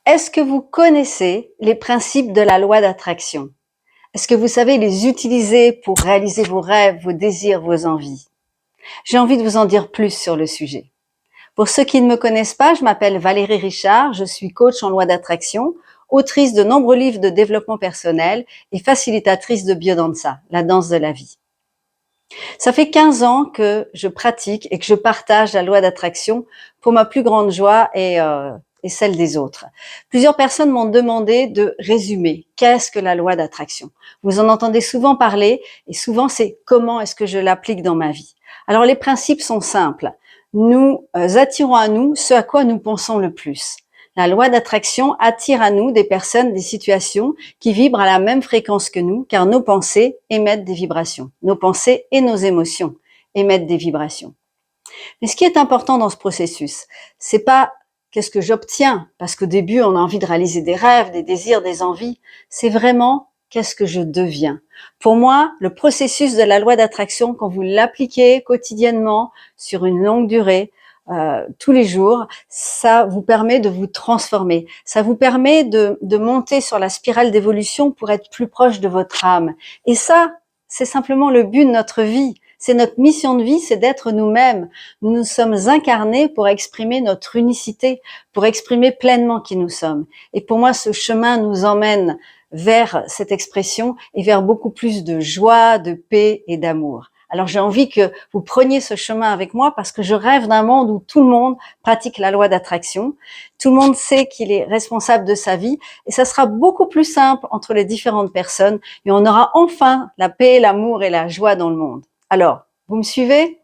Est-ce que vous connaissez les principes de la loi d'attraction? Est-ce que vous savez les utiliser pour réaliser vos rêves, vos désirs, vos envies? J'ai envie de vous en dire plus sur le sujet. Pour ceux qui ne me connaissent pas, je m'appelle Valérie Richard, je suis coach en loi d'attraction, autrice de nombreux livres de développement personnel et facilitatrice de Biodanza, la danse de la vie. Ça fait 15 ans que je pratique et que je partage la loi d'attraction pour ma plus grande joie et celle des autres. Plusieurs personnes m'ont demandé de résumer. Qu'est-ce que la loi d'attraction? Vous en entendez souvent parler et souvent c'est comment est-ce que je l'applique dans ma vie? Alors les principes sont simples. Nous attirons à nous ce à quoi nous pensons le plus. La loi d'attraction attire à nous des personnes, des situations qui vibrent à la même fréquence que nous, car nos pensées émettent des vibrations. Nos pensées et nos émotions émettent des vibrations. Mais ce qui est important dans ce processus, c'est pas qu'est-ce que j'obtiens, parce qu'au début, on a envie de réaliser des rêves, des désirs, des envies. C'est vraiment qu'est-ce que je deviens. Pour moi, le processus de la loi d'attraction, quand vous l'appliquez quotidiennement sur une longue durée, tous les jours, ça vous permet de vous transformer. Ça vous permet de monter sur la spirale d'évolution pour être plus proche de votre âme. Et ça, c'est simplement le but de notre vie. C'est notre mission de vie, c'est d'être nous-mêmes. Nous nous sommes incarnés pour exprimer notre unicité, pour exprimer pleinement qui nous sommes. Et pour moi, ce chemin nous emmène vers cette expression et vers beaucoup plus de joie, de paix et d'amour. Alors j'ai envie que vous preniez ce chemin avec moi parce que je rêve d'un monde où tout le monde pratique la loi d'attraction. Tout le monde sait qu'il est responsable de sa vie et ça sera beaucoup plus simple entre les différentes personnes et on aura enfin la paix, l'amour et la joie dans le monde. Alors, vous me suivez?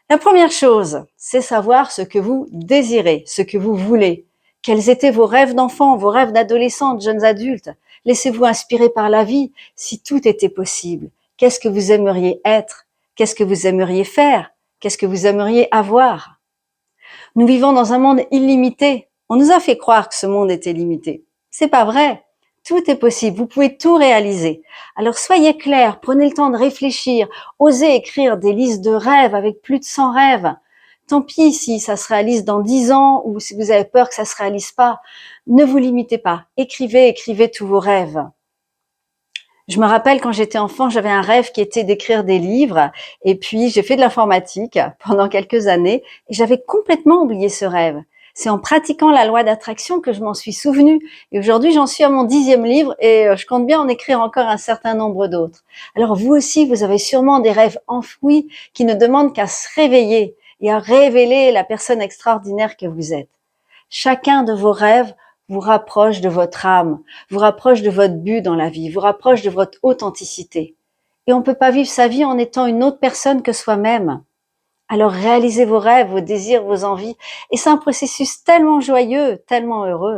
La première chose, c'est savoir ce que vous désirez, ce que vous voulez. Quels étaient vos rêves d'enfant, vos rêves d'adolescent, de jeunes adultes? Laissez-vous inspirer par la vie si tout était possible. Qu'est-ce que vous aimeriez être? Qu'est-ce que vous aimeriez faire? Qu'est-ce que vous aimeriez avoir? Nous vivons dans un monde illimité. On nous a fait croire que ce monde était limité. C'est pas vrai. Tout est possible. Vous pouvez tout réaliser. Alors soyez clairs, prenez le temps de réfléchir, osez écrire des listes de rêves avec plus de 100 rêves. Tant pis si ça se réalise dans 10 ans ou si vous avez peur que ça se réalise pas. Ne vous limitez pas. Écrivez tous vos rêves. Je me rappelle quand j'étais enfant, j'avais un rêve qui était d'écrire des livres et puis j'ai fait de l'informatique pendant quelques années et j'avais complètement oublié ce rêve. C'est en pratiquant la loi d'attraction que je m'en suis souvenue et aujourd'hui j'en suis à mon 10e livre et je compte bien en écrire encore un certain nombre d'autres. Alors vous aussi, vous avez sûrement des rêves enfouis qui ne demandent qu'à se réveiller et à révéler la personne extraordinaire que vous êtes. Chacun de vos rêves vous rapproche de votre âme, vous rapproche de votre but dans la vie, vous rapproche de votre authenticité. Et on ne peut pas vivre sa vie en étant une autre personne que soi-même. Alors réalisez vos rêves, vos désirs, vos envies. Et c'est un processus tellement joyeux, tellement heureux.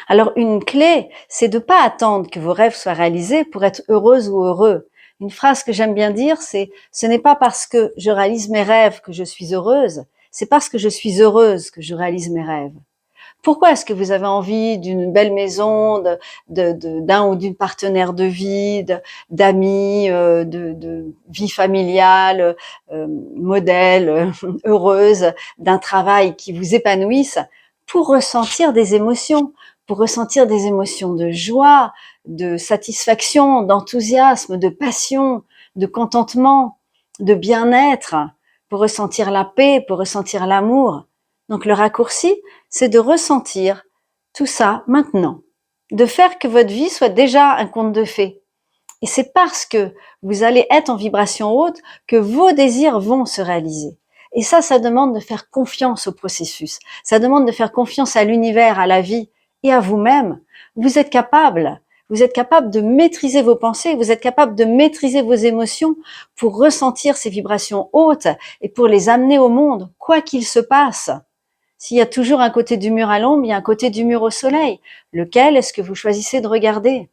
Alors une clé, c'est de ne pas attendre que vos rêves soient réalisés pour être heureuse ou heureux. Une phrase que j'aime bien dire, c'est « ce n'est pas parce que je réalise mes rêves que je suis heureuse, c'est parce que je suis heureuse que je réalise mes rêves ». Pourquoi est-ce que vous avez envie d'une belle maison, d'un ou d'une partenaire de vie, d'amis, de vie familiale, modèle, heureuse, d'un travail qui vous épanouisse? Pour ressentir des émotions, pour ressentir des émotions de joie, de satisfaction, d'enthousiasme, de passion, de contentement, de bien-être, pour ressentir la paix, pour ressentir l'amour. Donc le raccourci, c'est de ressentir tout ça maintenant, de faire que votre vie soit déjà un conte de fées. Et c'est parce que vous allez être en vibration haute que vos désirs vont se réaliser. Et ça demande de faire confiance au processus. Ça demande de faire confiance à l'univers, à la vie et à vous-même. Vous êtes capable. Vous êtes capable de maîtriser vos pensées, vous êtes capable de maîtriser vos émotions pour ressentir ces vibrations hautes et pour les amener au monde, quoi qu'il se passe. S'il y a toujours un côté du mur à l'ombre, il y a un côté du mur au soleil. Lequel est-ce que vous choisissez de regarder?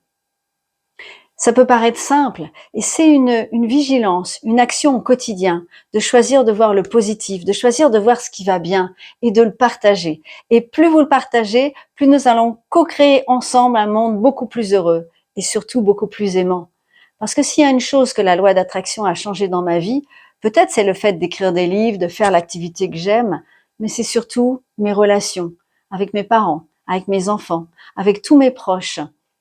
Ça peut paraître simple, et c'est une vigilance, une action au quotidien, de choisir de voir le positif, de choisir de voir ce qui va bien et de le partager. Et plus vous le partagez, plus nous allons co-créer ensemble un monde beaucoup plus heureux et surtout beaucoup plus aimant. Parce que s'il y a une chose que la loi d'attraction a changé dans ma vie, peut-être c'est le fait d'écrire des livres, de faire l'activité que j'aime, mais c'est surtout mes relations avec mes parents, avec mes enfants, avec tous mes proches,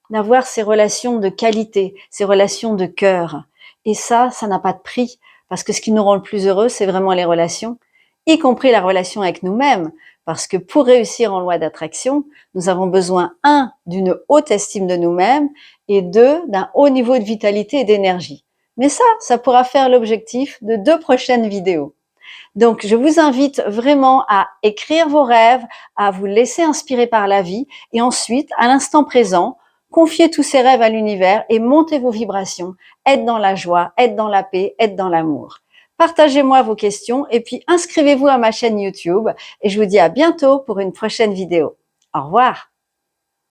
d'avoir ces relations de qualité, ces relations de cœur. Et ça n'a pas de prix, parce que ce qui nous rend le plus heureux, c'est vraiment les relations, y compris la relation avec nous-mêmes, parce que pour réussir en loi d'attraction, nous avons besoin, un, d'une haute estime de nous-mêmes, et deux, d'un haut niveau de vitalité et d'énergie. Mais ça pourra faire l'objectif de 2 prochaines vidéos. Donc, je vous invite vraiment à écrire vos rêves, à vous laisser inspirer par la vie et ensuite, à l'instant présent, confiez tous ces rêves à l'univers et montez vos vibrations. Être dans la joie, être dans la paix, être dans l'amour. Partagez-moi vos questions et puis inscrivez-vous à ma chaîne YouTube et je vous dis à bientôt pour une prochaine vidéo. Au revoir.